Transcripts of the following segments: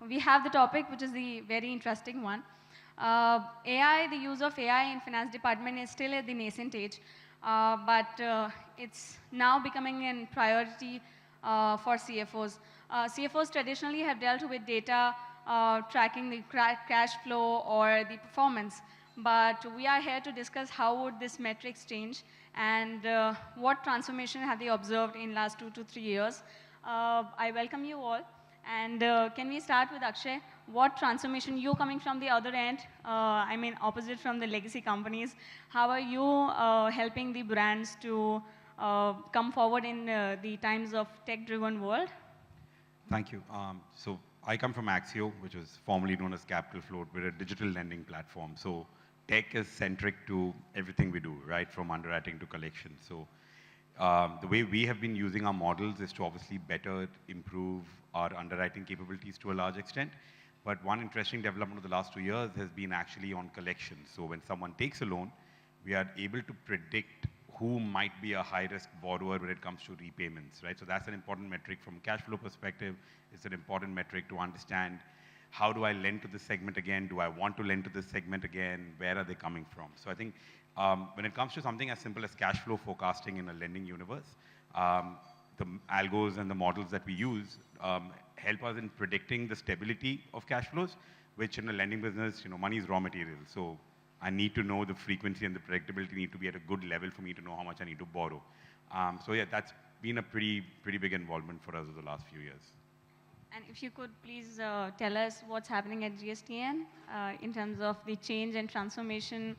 We have the topic, which is the very interesting one. AI, the use of AI in finance department is still at the nascent age, but it's now becoming a priority for CFOs. CFOs traditionally have dealt with data, tracking the cash flow or the performance, but we are here to discuss how would this metrics change and what transformation have they observed in last 2 to 3 years. I welcome you all. And can we start with Akshay? What transformation, you coming from the other end, I mean opposite from the legacy companies, how are you helping the brands to come forward in the times of tech-driven world? Thank you. So I come from Axio, which was formerly known as Capital Float. We're a digital lending platform. So tech is centric to everything we do, right, from underwriting to collection. So the way we have been using our models is to obviously better improve our underwriting capabilities to a large extent. But one interesting development of the last 2 years has been actually on collections. So when someone takes a loan, we are able to predict who might be a high-risk borrower when it comes to repayments, right? So that's an important metric from a cash flow perspective. It's an important metric to understand how do I lend to this segment again? Do I want to lend to this segment again? Where are they coming from? So I think when it comes to something as simple as cash flow forecasting in a lending universe, the algos and the models that we use help us in predicting the stability of cash flows, which in a lending business, money is raw material. So I need to know the frequency and the predictability need to be at a good level for me to know how much I need to borrow. So yeah, that's been a pretty big involvement for us over the last few years. And if you could please tell us what's happening at GSTN in terms of the change and transformation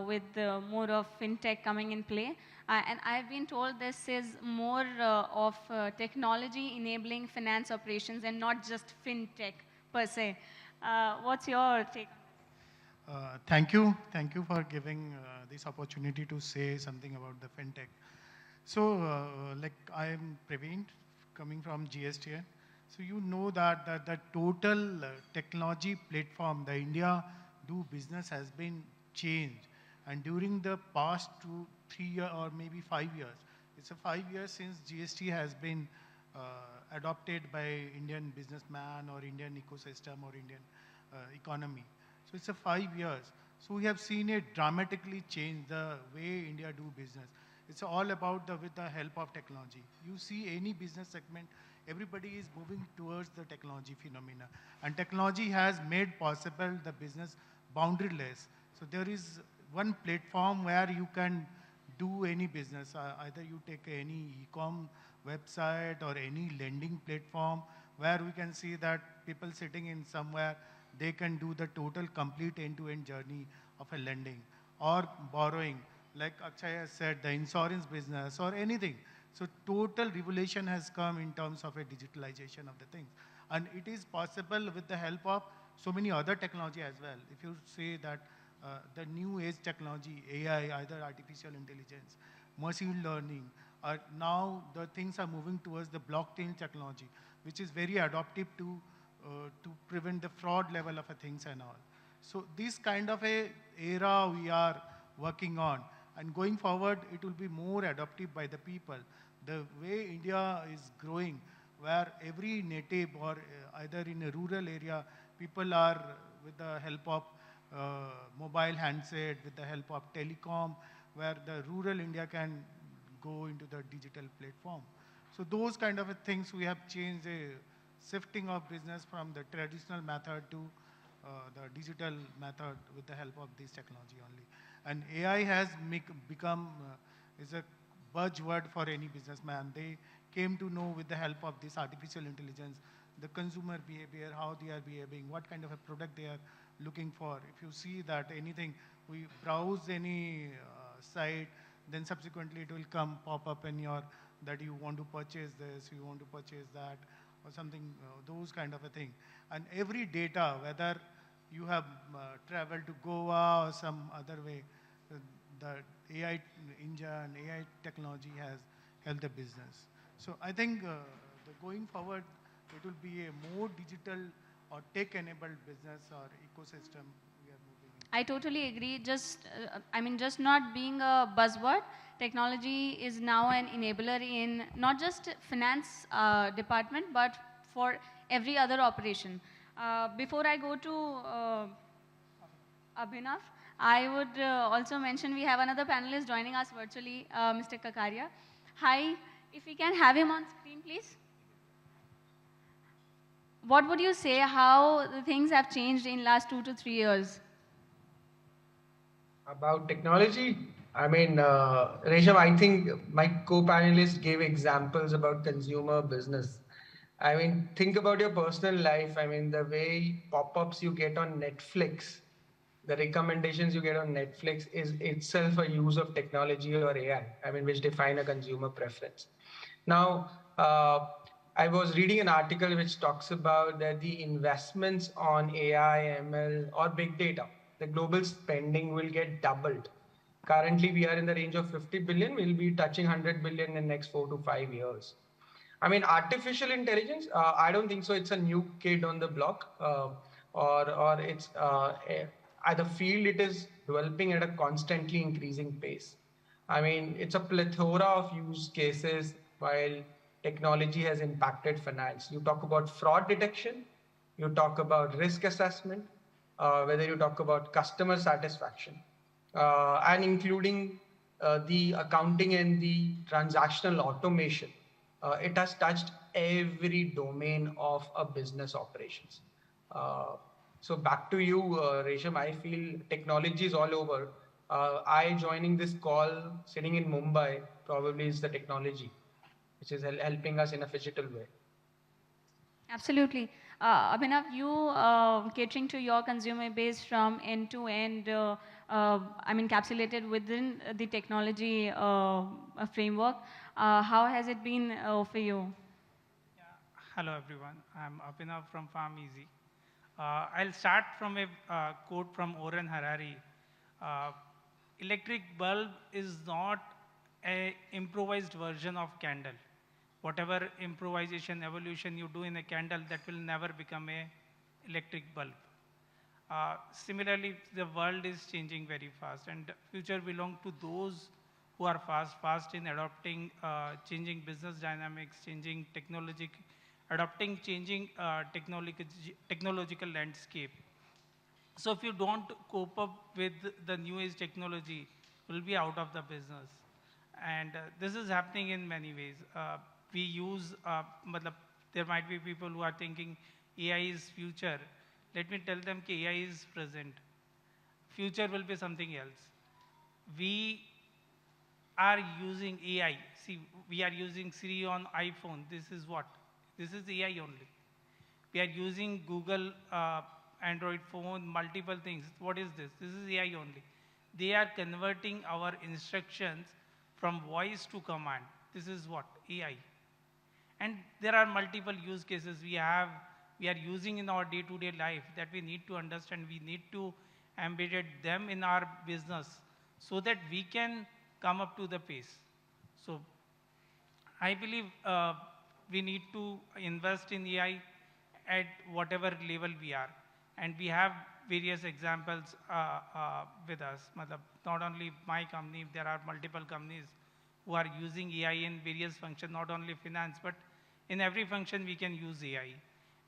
with more of fintech coming in play. And I've been told this is more of technology enabling finance operations and not just fintech per se. What's your take? Thank you. Thank you for giving this opportunity to say something about the fintech. So, like I am Prabin, coming from GSTN. So you know that the total technology platform, the India do business has been changed. And during the past 2, 3 years or maybe 5 years, it's a 5 years since GST has been adopted by Indian businessman or Indian ecosystem or Indian economy. So it's a 5 years. So we have seen it dramatically change the way India do business. It's all about with the help of technology. You see any business segment, everybody is moving towards the technology phenomena. And technology has made possible the business boundaryless. So there is one platform where you can do any business. Either you take any e-com website or any lending platform where we can see that people sitting in somewhere, they can do the total complete end-to-end journey of a lending or borrowing. Like Akshay has said, the insurance business or anything. So total revolution has come in terms of a digitalization of the things. And it is possible with the help of so many other technology as well. If you say that the new age technology, AI, either artificial intelligence, machine learning, now the things are moving towards the blockchain technology, which is very adaptive to prevent the fraud level of things and all. So this kind of a era we are working on. And going forward, it will be more adopted by the people. The way India is growing, where every native or either in a rural area, people are with the help of mobile handset, with the help of telecom, where the rural India can go into the digital platform. So those kind of things we have changed, shifting of business from the traditional method to the digital method with the help of this technology only. And AI has become is a buzzword for any businessman. They came to know with the help of this artificial intelligence, the consumer behavior, how they are behaving, what kind of a product they are looking for. If you see that anything, we browse any site, then subsequently it will come pop up in your, that you want to purchase this, you want to purchase that, or something, those kind of a thing. And every data, whether you have traveled to Goa or some other way, the AI engine, AI technology has helped the business. So I think going forward, it will be a more digital or tech-enabled business or ecosystem we are moving in. I totally agree. Just not being a buzzword, technology is now an enabler in not just finance department, but for every other operation. Before I go to Abhinav, I would also mention we have another panelist joining us virtually, Mr. Kakarea. Hi, if we can have him on screen, please. What would you say how the things have changed in last 2 to 3 years? About technology, I mean, Resham, I think my co-panelist gave examples about consumer business. I mean, think about your personal life. I mean, the way pop-ups you get on Netflix, the recommendations you get on Netflix is itself a use of technology or AI. I mean, which define a consumer preference. Now, I was reading an article which talks about that the investments on AI, ML, or big data, the global spending will get doubled. Currently, we are in the range of 50 billion. We'll be touching 100 billion in the next 4 to 5 years. I mean, artificial intelligence, I don't think so. It's a new kid on the block, or it's at the field, it is developing at a constantly increasing pace. I mean, it's a plethora of use cases while technology has impacted finance. You talk about fraud detection, you talk about risk assessment, whether you talk about customer satisfaction, and including the accounting and the transactional automation. It has touched every domain of a business operations. So back to you, Resham. I feel technology is all over. I joining this call sitting in Mumbai probably is the technology, which is helping us in a digital way. Absolutely. Abhinav, you catering to your consumer base from end to end, I mean, encapsulated within the technology framework. How has it been for you? Yeah. Hello, everyone. I'm Abhinav from PharmEasy. I'll start from a quote from Oren Harari. Uh, Electric bulb is not a improvised version of candle. Whatever improvisation, evolution you do in a candle, that will never become a electric bulb. Similarly, the world is changing very fast, and future belong to those who are fast in adopting changing business dynamics, changing technology, adopting changing technological landscape. So if you don't cope up with the new age technology, you'll be out of the business. And this is happening in many ways. We use, there might be people who are thinking AI is future. Let me tell them that AI is present. Future will be something else. We are using AI. See, we are using Siri on iPhone. This is what? This is AI only. We are using Google Android phone, multiple things. What is this? This is AI only. They are converting our instructions from voice to command. This is what? AI. And there are multiple use cases we are using in our day-to-day life that we need to understand. We need to embed them in our business so that we can come up to the pace. So I believe we need to invest in AI at whatever level we are. And we have various examples with us. Not only my company, there are multiple companies who are using AI in various functions, not only finance, but in every function we can use AI.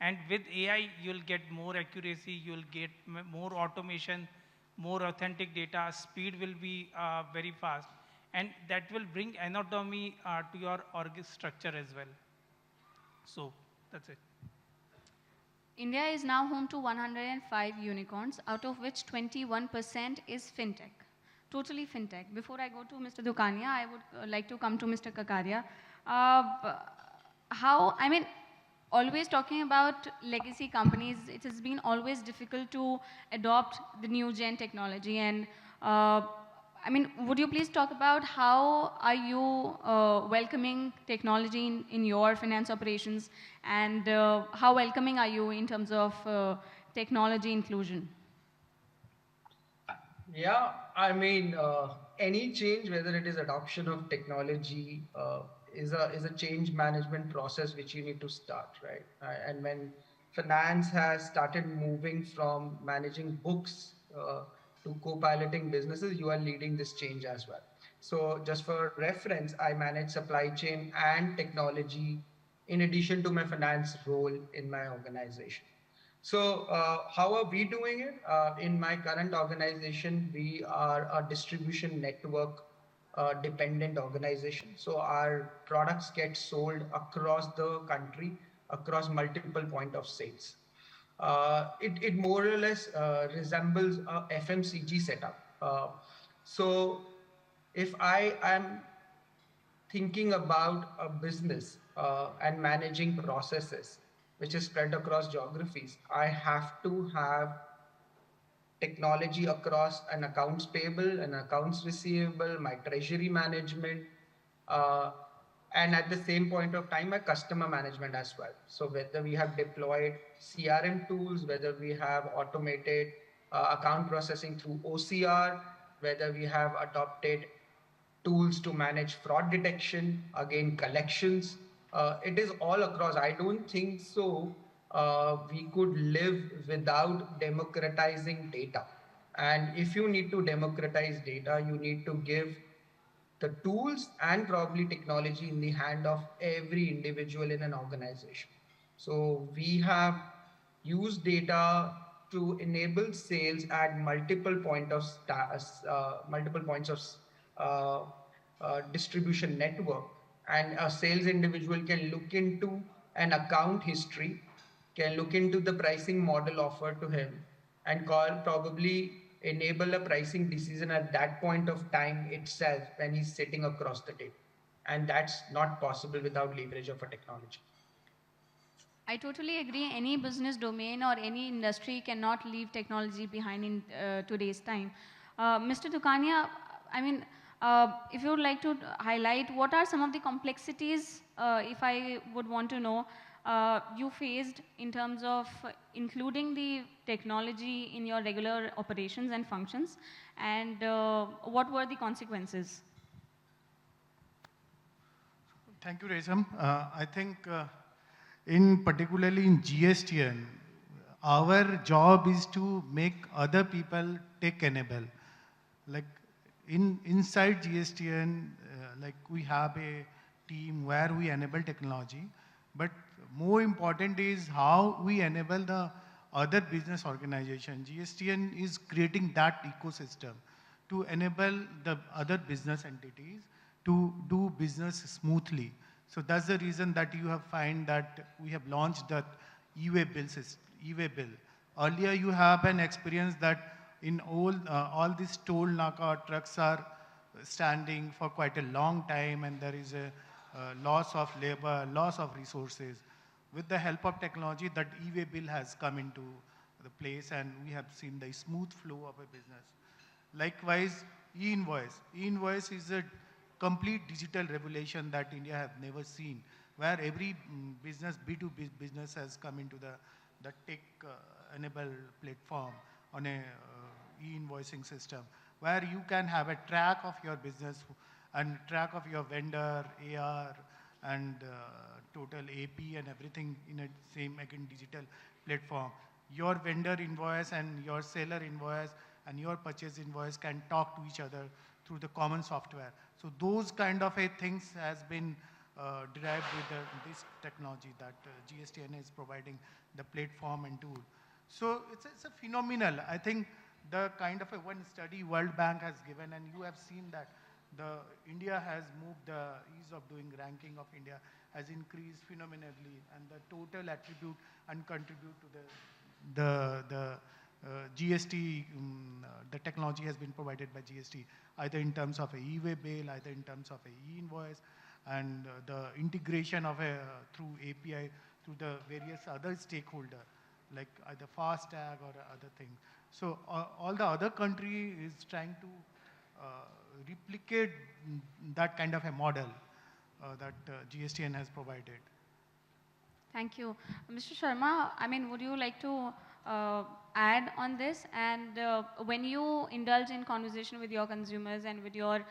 And with AI, you'll get more accuracy, you'll get more automation, more authentic data, speed will be very fast. And that will bring anatomy to your org structure as well. So that's it. India is now home to 105 unicorns, out of which 21% is fintech. Totally fintech. Before I go to Mr. Dokania, I would like to come to Mr. Kakarea. I mean, always talking about legacy companies, it has been always difficult to adopt the new gen technology. And I mean, would you please talk about how are you welcoming technology in your finance operations, and how welcoming are you in terms of technology inclusion? Yeah, I mean, any change, whether it is adoption of technology, is a change management process which you need to start, right? And when finance has started moving from managing books to co-piloting businesses, you are leading this change as well. So just for reference, I manage supply chain and technology in addition to my finance role in my organization. So how are we doing it? In my current organization, we are a distribution network dependent organization. So our products get sold across the country, across multiple point of sales. It more or less resembles a FMCG setup. So if I am thinking about a business and managing processes which is spread across geographies, I have to have technology across an accounts payable, an accounts receivable, my treasury management, uh, and at the same point of time, my customer management as well. So whether we have deployed CRM tools, whether we have automated account processing through OCR, whether we have adopted tools to manage fraud detection, again, collections. It is all across. I don't think so. We could live without democratizing data. And if you need to democratize data, you need to give the tools and probably technology in the hand of every individual in an organization. So we have used data to enable sales at multiple points of uh, distribution network, and a sales individual can look into an account history, can look into the pricing model offered to him, and call probably enable a pricing decision at that point of time itself when he's sitting across the table. And that's not possible without leverage of a technology. I totally agree. Any business domain or any industry cannot leave technology behind in today's time. Mr. Dokania, I mean, if you would like to highlight what are some of the complexities, if I would want to know, you faced in terms of including the technology in your regular operations and functions, and what were the consequences? Thank you, Resham. I think in particularly in GSTN, our job is to make other people tech enable. Like inside GSTN, like we have a team where we enable technology, but more important is how we enable the other business organization. GSTN is creating that ecosystem to enable the other business entities to do business smoothly. So that's the reason that you have find that we have launched that e-way bill system, e-way bill. Earlier you have an experience that in all these toll naka trucks are standing for quite a long time, and there is a loss of labor, loss of resources. With the help of technology, that e-way bill has come into the place, and we have seen the smooth flow of a business. Likewise, e-invoice. E-invoice is a complete digital revolution that India has never seen, where every business, B2B business has come into the tech-enabled platform on a e-invoicing system, where you can have a track of your business and track of your vendor, AR, and total AP and everything in a same, again, digital platform. Your vendor invoice and your seller invoice and your purchase invoice can talk to each other through the common software. So those kind of things has been derived with this technology that GSTN is providing the platform and tool. So it's a phenomenal. I think the kind of one study World Bank has given, and you have seen that India has moved, the ease of doing ranking of India has increased phenomenally, and the total attribute and contribute to the GST, the technology has been provided by GST, either in terms of a e-way bill, either in terms of a e-invoice, and the integration of through API through the various other stakeholder, like either FASTag or other things. So all the other country is trying to replicate that kind of a model that GSTN has provided. Thank you. Mr. Sharma, I mean, would you like to add on this? And when you indulge in conversation with your consumers and with your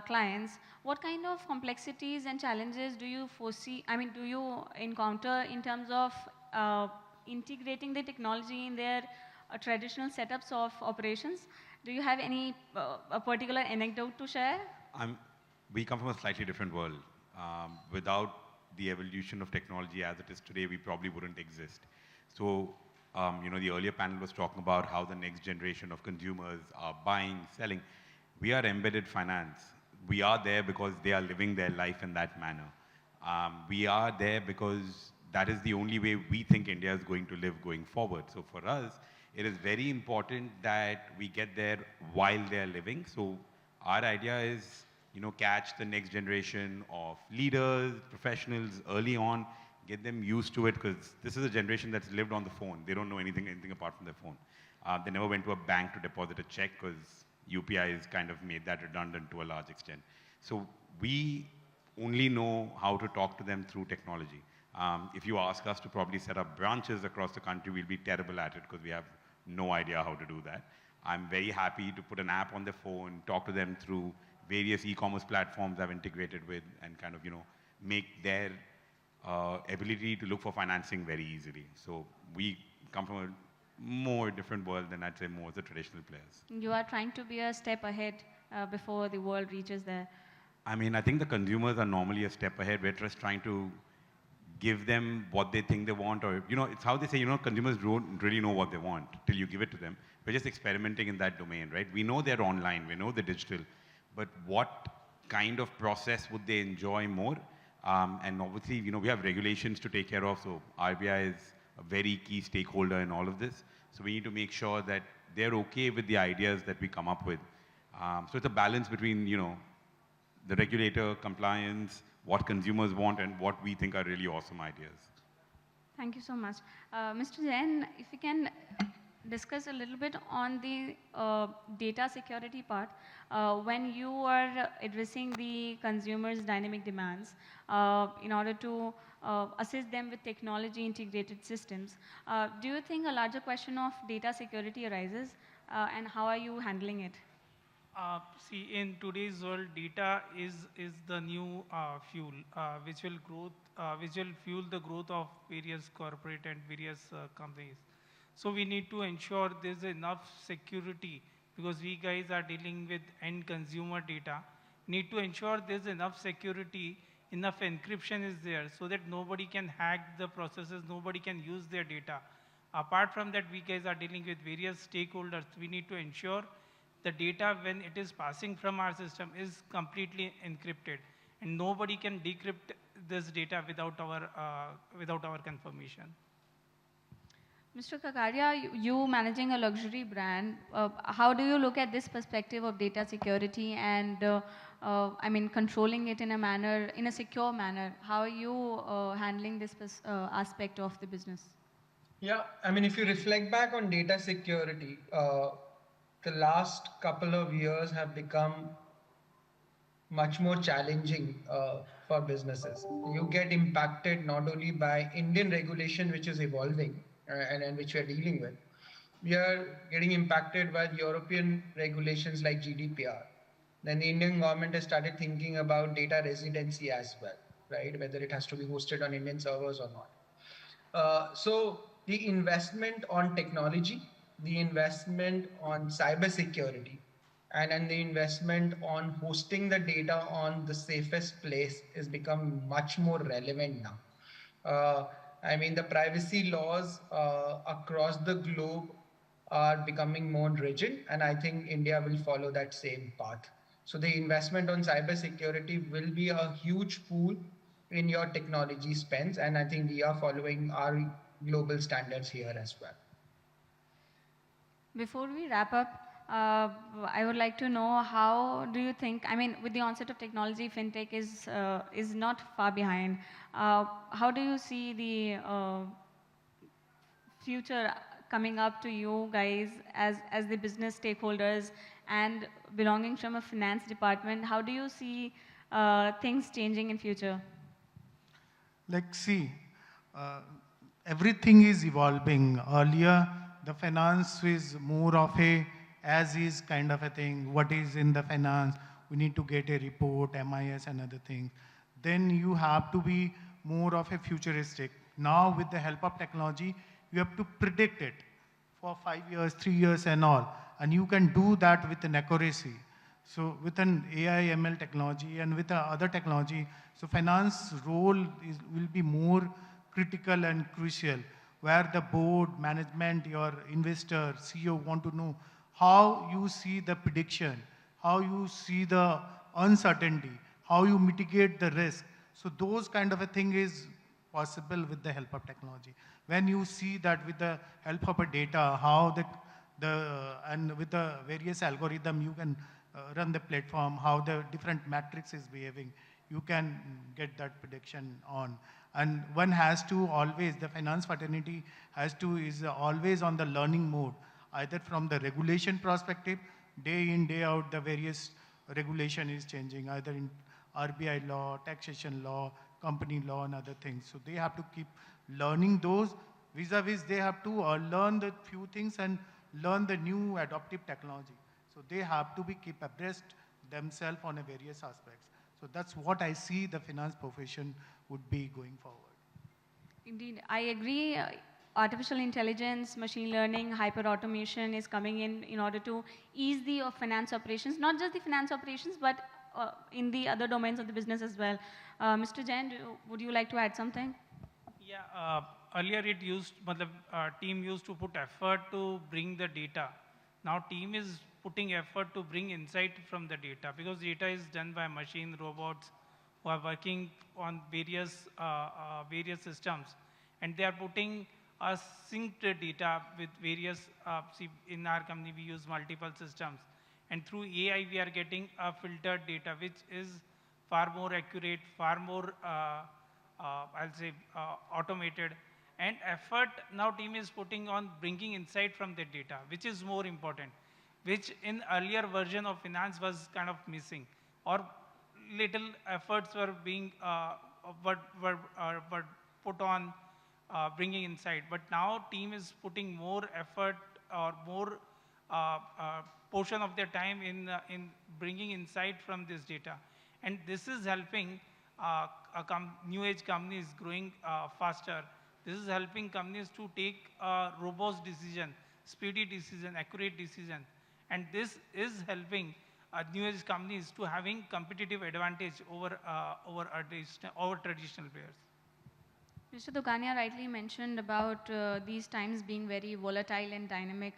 clients, what kind of complexities and challenges do you foresee, I mean, do you encounter in terms of integrating the technology in their traditional setups of operations? Do you have any a particular anecdote to share? We come from a slightly different world. Without the evolution of technology as it is today, we probably wouldn't exist. So the earlier panel was talking about how the next generation of consumers are buying, selling. We are embedded finance. We are there because they are living their life in that manner. We are there because that is the only way we think India is going to live going forward. So for us, it is very important that we get there while they're living. So our idea is, catch the next generation of leaders, professionals early on, get them used to it, because this is a generation that's lived on the phone. They don't know anything apart from their phone. They never went to a bank to deposit a check because UPI has kind of made that redundant to a large extent. So we only know how to talk to them through technology. If you ask us to probably set up branches across the country, we'll be terrible at it because we have no idea how to do that. I'm very happy to put an app on their phone, talk to them through various e-commerce platforms I've integrated with, and kind of, make their ability to look for financing very easily. So we come from a more different world than I'd say more the traditional players. You are trying to be a step ahead before the world reaches there. I mean, I think the consumers are normally a step ahead. We're just trying to give them what they think they want, or, it's how they say, consumers don't really know what they want till you give it to them. We're just experimenting in that domain, right? We know they're online, we know they're digital, but what kind of process would they enjoy more? And obviously, we have regulations to take care of, so RBI is a very key stakeholder in all of this. So we need to make sure that they're okay with the ideas that we come up with. So it's a balance between, the regulator, compliance, what consumers want, and what we think are really awesome ideas. Thank you so much. Mr. Jain, if you can discuss a little bit on the data security part. When you are addressing the consumers' dynamic demands in order to assist them with technology integrated systems, do you think a larger question of data security arises, and how are you handling it? See, in today's world, data is the new fuel, which will fuel the growth of various corporate and various companies. So we need to ensure there's enough security, because we guys are dealing with end consumer data. Need to ensure there's enough security, enough encryption is there, so that nobody can hack the processes, nobody can use their data. Apart from that, we guys are dealing with various stakeholders. We need to ensure the data, when it is passing from our system, is completely encrypted, and nobody can decrypt this data without our confirmation. Mr. Kakarea, you managing a luxury brand, how do you look at this perspective of data security and, controlling it in a secure manner? How are you handling this aspect of the business? Yeah, if you reflect back on data security, the last couple of years have become much more challenging for businesses. You get impacted not only by Indian regulation, which is evolving and which we are dealing with. We are getting impacted by European regulations like GDPR. Then the Indian government has started thinking about data residency as well, right? Whether it has to be hosted on Indian servers or not. So the investment on technology, the investment on cyber security, and the investment on hosting the data on the safest place is become much more relevant now. The privacy laws across the globe are becoming more rigid, and I think India will follow that same path. So the investment on cyber security will be a huge pool in your technology spends, and I think we are following our global standards here as well. Before we wrap up, I would like to know, how do you think, with the onset of technology, Fintech is not far behind. How do you see the future coming up to you guys as the business stakeholders and belonging from a finance department? How do you see things changing in future? Everything is evolving. Earlier, the finance is more of a as-is kind of a thing. What is in the finance? We need to get a report, MIS and other things. Then you have to be more of a futuristic. Now, with the help of technology, you have to predict it for 5 years, 3 years and all. And you can do that with an accuracy. So with an AI, ML technology and with the other technology, so finance role will be more critical and crucial. where the board, management, your investor, CEO want to know how you see the prediction, how you see the uncertainty, how you mitigate the risk. So those kind of a thing is possible with the help of technology. When you see that with the help of a data, how and with the various algorithm you can run the platform, how the different metrics is behaving, you can get that prediction on. And one has to always, the finance fraternity is always on the learning mode, either from the regulation perspective, day in, day out, the various regulation is changing, either in RBI law, taxation law, company law, and other things. So they have to keep learning those. Vis-a-vis, they have to learn the few things and learn the new adaptive technology. So they have to be keep abreast themselves on a various aspects. So that's what I see the finance profession would be going forward. Indeed, I agree. Artificial intelligence, machine learning, hyper-automation is coming in order to ease the finance operations, not just the finance operations, but in the other domains of the business as well. Mr. Jain, would you like to add something? Yeah, earlier it used, team used to put effort to bring the data. Now team is putting effort to bring insight from the data, because data is done by machine, robots who are working on various systems, and they are putting a synced data with various, in our company we use multiple systems, and through AI we are getting a filtered data which is far more accurate, far more I'll say automated, and effort now team is putting on bringing insight from the data, which is more important, which in earlier version of finance was kind of missing, or little efforts were being were put on bringing insight. But now team is putting more effort or more portion of their time in bringing insight from this data, and this is helping new age companies growing faster. This is helping companies to take robust decision, speedy decision, accurate decision, and this is helping new age companies to having competitive advantage over traditional players. Mr. Dokania rightly mentioned about these times being very volatile and dynamic.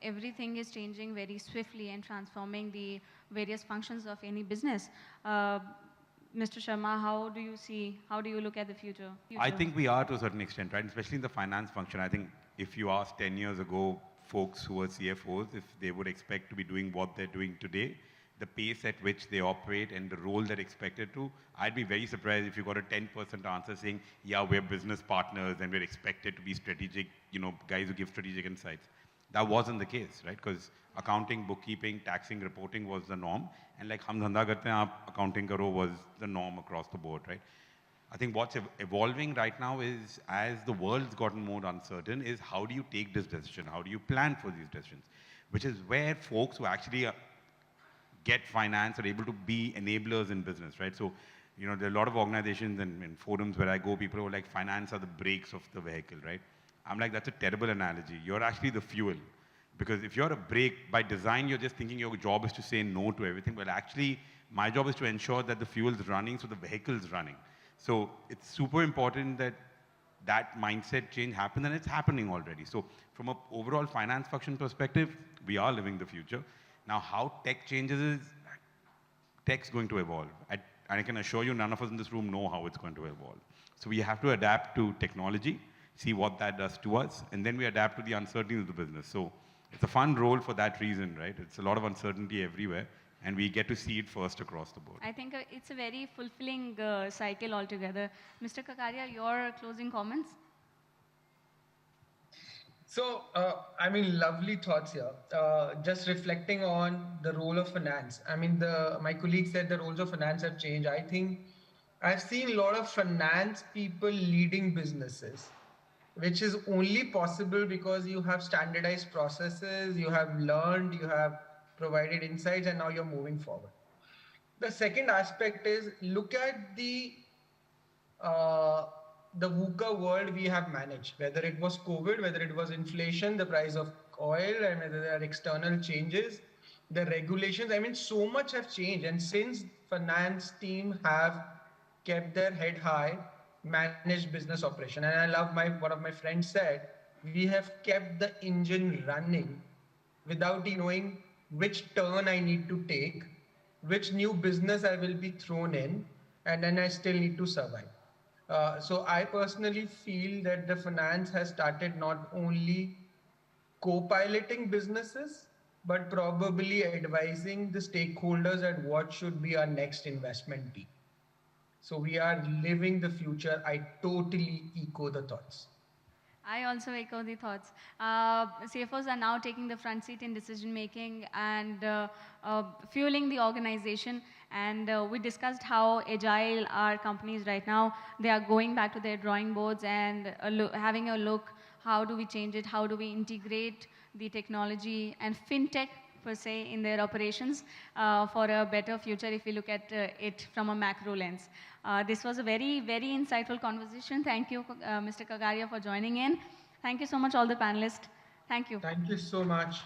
Everything is changing very swiftly and transforming the various functions of any business. Mr. Sharma, how do you look at the future? I think we are to a certain extent, right? Especially in the finance function. I think if you asked 10 years ago, folks who were CFOs, if they would expect to be doing what they're doing today, the pace at which they operate and the role they're expected to, I'd be very surprised if you got a 10% answer saying, yeah, we're business partners and we're expected to be strategic, guys who give strategic insights. That wasn't the case, right? Because accounting, bookkeeping, taxing, reporting was the norm. And like hum dhanda karte hain, aap accounting karo was the norm across the board, right? I think what's evolving right now is, as the world's gotten more uncertain, is how do you take this decision? How do you plan for these decisions? Which is where folks who actually get finance are able to be enablers in business, right? So, there are a lot of organizations and forums where I go, people who are like, finance are the brakes of the vehicle, right? I'm like, that's a terrible analogy. You're actually the fuel. Because if you're a brake, by design, you're just thinking your job is to say no to everything. Well, actually, my job is to ensure that the fuel's running, so the vehicle's running. So it's super important that that mindset change happens, and it's happening already. So from an overall finance function perspective, we are living the future. Now, how tech changes is, tech's going to evolve. And I can assure you, none of us in this room know how it's going to evolve. So we have to adapt to technology, see what that does to us, and then we adapt to the uncertainties of the business. So it's a fun role for that reason, right? It's a lot of uncertainty everywhere, and we get to see it first across the board. I think it's a very fulfilling cycle altogether. Mr. Kakarea, your closing comments? So, lovely thoughts here. Just reflecting on the role of finance. My colleague said the roles of finance have changed. I think I've seen a lot of finance people leading businesses, which is only possible because you have standardized processes, you have learned, you have provided insights, and now you're moving forward. The second aspect is, look at the VUCA world we have managed, whether it was COVID, whether it was inflation, the price of oil, and whether there are external changes, the regulations. So much have changed. And since finance team have kept their head high, managed business operation. And I love one of my friends said, we have kept the engine running without knowing which turn I need to take, which new business I will be thrown in, and then I still need to survive. So I personally feel that the finance has started not only co-piloting businesses, but probably advising the stakeholders at what should be our next investment be. So we are living the future. I totally echo the thoughts. I also echo the thoughts. CFOs are now taking the front seat in decision making and fueling the organization. And we discussed how agile are companies right now. They are going back to their drawing boards and having a look. How do we change it? How do we integrate the technology and fintech per se in their operations for a better future if we look at it from a macro lens. This was a very, very insightful conversation. Thank you, Mr. Kakarea, for joining in. Thank you so much, all the panelists. Thank you. Thank you so much.